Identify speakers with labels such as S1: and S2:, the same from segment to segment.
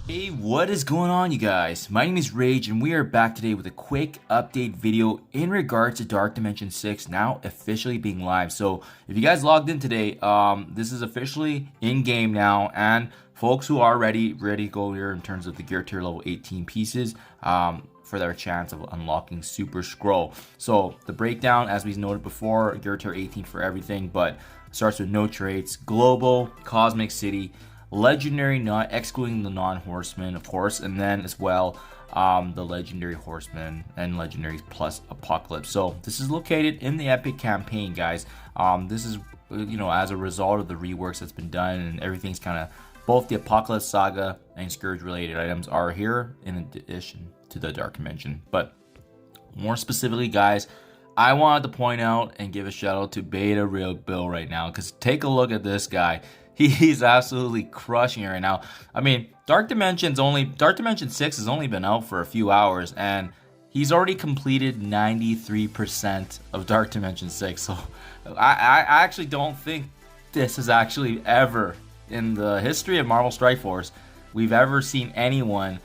S1: Hey, what is going on, you guys? My name is Rayge, and we are back today with a quick update video in regards to Dark Dimension 6 now officially being live. So if you guys logged in today, this is officially in game now, and folks who are ready to go here in terms of the gear tier level 18 pieces for their chance of unlocking Super Scroll. So the breakdown, as we noted before, gear tier 18 for everything, but starts with no traits, global, cosmic city, legendary, not excluding the non-horsemen, of course, and then as well the legendary horsemen and legendaries plus apocalypse. So this is located in the epic campaign, guys. This is, you know, as a result of the reworks that's been done, and everything's kind of, both the apocalypse saga and scourge related items are here in addition to the dark dimension. But more specifically, guys, I wanted to point out and give a shout out to Beta Real Bill right now, because take a look at this guy. He's absolutely crushing it right now. I mean, Dark Dimension 6 has only been out for a few hours, and he's already completed 93% of Dark Dimension 6. So I actually don't think this is actually ever in the history of Marvel Strike Force we've ever seen anyone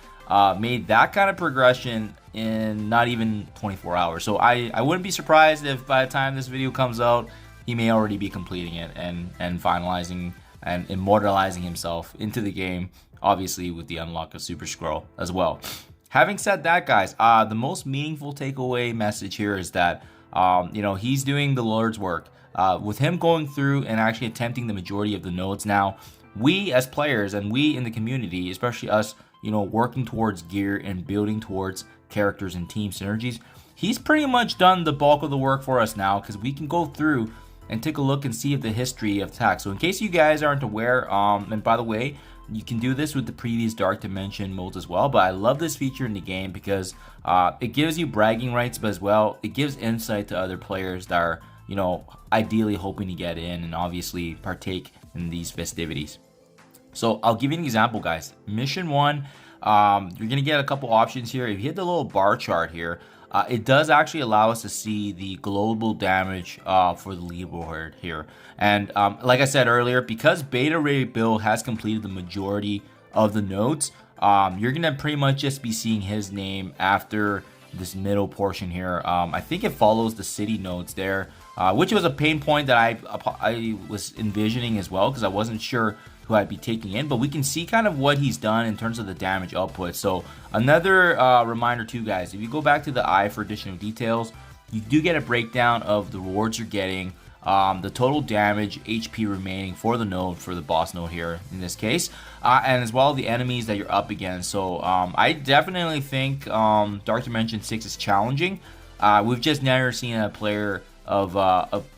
S1: made that kind of progression in not even 24 hours. So I wouldn't be surprised if by the time this video comes out, he may already be completing it and finalizing and immortalizing himself into the game, obviously with the unlock of Super Scroll as well. Having said that, guys, the most meaningful takeaway message here is that you know, he's doing the Lord's work. With him going through and actually attempting the majority of the nodes now, we as players and we in the community, especially us, you know, working towards gear and building towards characters and team synergies, he's pretty much done the bulk of the work for us now, because we can go through and take a look and see the history of attack. So in case you guys aren't aware, and by the way, you can do this with the previous Dark Dimension modes as well, but I love this feature in the game because it gives you bragging rights, but as well, it gives insight to other players that are, you know, ideally hoping to get in and obviously partake in these festivities. So I'll give you an example, guys. Mission 1, you're gonna get a couple options here. If you hit the little bar chart here, it does actually allow us to see the global damage for the leaderboard here. And like I said earlier, because Beta Ray Bill has completed the majority of the nodes, you're gonna pretty much just be seeing his name after this middle portion here. I think it follows the city nodes there, which was a pain point that I was envisioning as well, because I wasn't sure who I'd be taking in, but we can see kind of what he's done in terms of the damage output. So another reminder too, guys, if you go back to the eye for additional details, you do get a breakdown of the rewards you're getting, the total damage, HP remaining for the node, for the boss node here in this case, and as well the enemies that you're up against. So I definitely think Dark Dimension 6 is challenging. We've just never seen a player of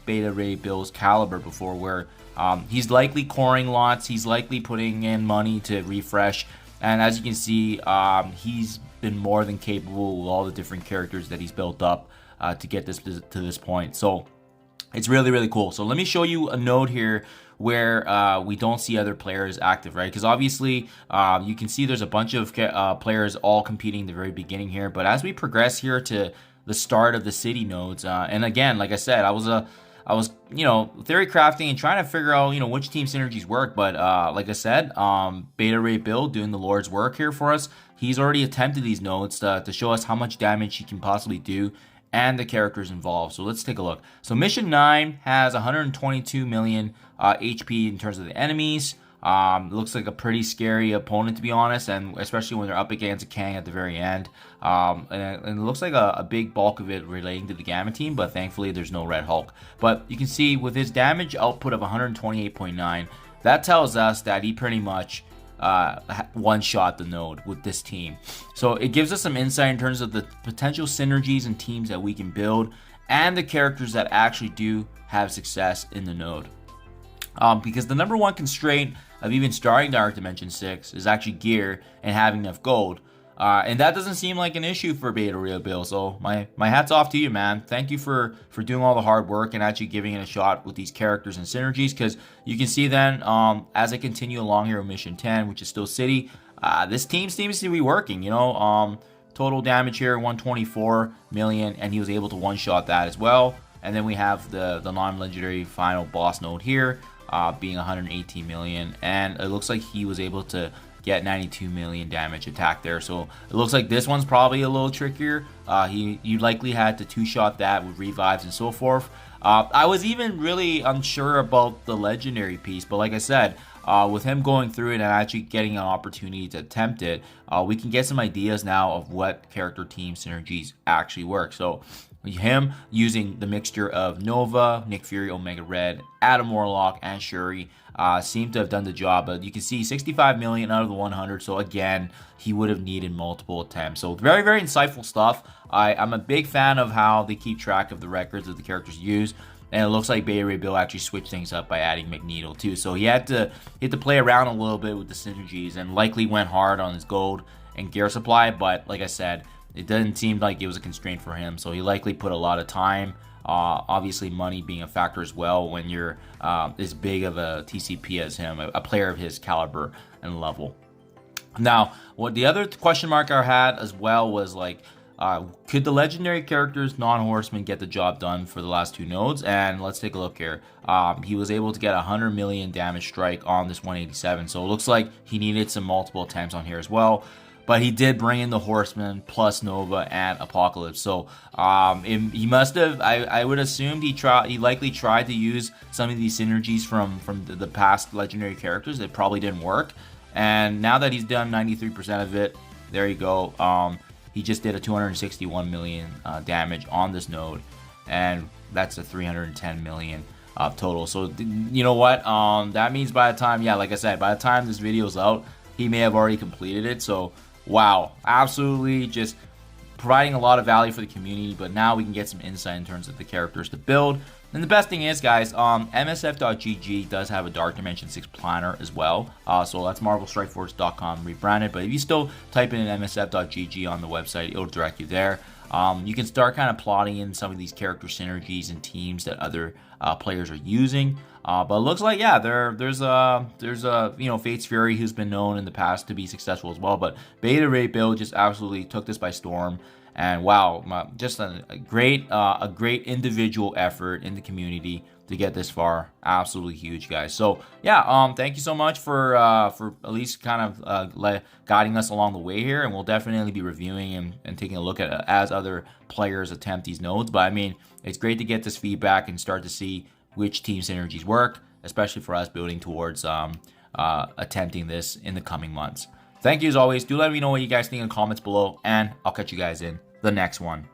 S1: Beta Ray Bill's caliber before, where he's likely coring lots, he's likely putting in money to refresh, and as you can see, he's been more than capable with all the different characters that he's built up to get this to this point. So it's really cool. So let me show you a node here where we don't see other players active, right? Because obviously you can see there's a bunch of players all competing at the very beginning here, but as we progress here to the start of the city nodes, and again, like I said, I was, you know, theory crafting and trying to figure out, you know, which team synergies work. But like I said, Beta Ray Bill doing the Lord's work here for us. He's already attempted these nodes to show us how much damage he can possibly do and the characters involved. So let's take a look. So mission 9 has 122 million HP in terms of the enemies. Looks like a pretty scary opponent, to be honest, and especially when they're up against a Kang at the very end. And it looks like a big bulk of it relating to the Gamma team, but thankfully there's no Red Hulk. But you can see with his damage output of 128.9, that tells us that he pretty much one-shot the node with this team. So it gives us some insight in terms of the potential synergies and teams that we can build, and the characters that actually do have success in the node. Because the number one constraint of even starting Dark Dimension 6 is actually gear and having enough gold. And that doesn't seem like an issue for Beta Real Bill. So my hat's off to you, man. Thank you for doing all the hard work and actually giving it a shot with these characters and synergies. Because you can see then, as I continue along here with Mission 10, which is still City, this team seems to be working. You know, total damage here 124 million, and he was able to one-shot that as well. And then we have the non-legendary final boss node here, being 118 million, and it looks like he was able to get 92 million damage attack there. So it looks like this one's probably a little trickier. You likely had to two-shot that with revives and so forth. I was even really unsure about the legendary piece, but like I said, with him going through it and actually getting an opportunity to attempt it, we can get some ideas now of what character team synergies actually work. So him using the mixture of Nova, Nick Fury, Omega Red, Adam Warlock, and Shuri seemed to have done the job. But you can see 65 million out of the 100. So again, he would have needed multiple attempts. So very, very insightful stuff. I'm a big fan of how they keep track of the records that the characters use. And it looks like Bay Ray Bill actually switched things up by adding Magneto too. So he had to play around a little bit with the synergies and likely went hard on his gold and gear supply. But like I said, it doesn't seem like it was a constraint for him. So he likely put a lot of time. Obviously money being a factor as well when you're as big of a TCP as him, a player of his caliber and level. Now, what the other question mark I had as well was like, could the legendary characters, non-horsemen, get the job done for the last two nodes? And let's take a look here. He was able to get 100 million damage strike on this 187. So it looks like he needed some multiple attempts on here as well. But he did bring in the Horseman plus Nova and Apocalypse. So he must have, I would assume he likely tried to use some of these synergies from the past legendary characters. It probably didn't work. And now that he's done 93% of it, there you go. He just did a 261 million damage on this node, and that's a 310 million total. So you know what? That means by the time, yeah, like I said, by the time this video is out, he may have already completed it. So wow, absolutely just providing a lot of value for the community. But now we can get some insight in terms of the characters to build. And the best thing is, guys, MSF.GG does have a Dark Dimension 6 planner as well. So that's MarvelStrikeForce.com rebranded. But if you still type in MSF.GG on the website, it'll direct you there. You can start kind of plotting in some of these character synergies and teams that other players are using. But it looks like, yeah, there's Fate's Fury, who's been known in the past to be successful as well. But Beta Ray Bill just absolutely took this by storm. And wow, just a great individual effort in the community to get this far. Absolutely huge, guys. So yeah, thank you so much for at least kind of guiding us along the way here, and we'll definitely be reviewing and taking a look at it as other players attempt these nodes. But I mean, it's great to get this feedback and start to see which team synergies work, especially for us building towards attempting this in the coming months. Thank you as always. Do let me know what you guys think in the comments below, and I'll catch you guys in the next one.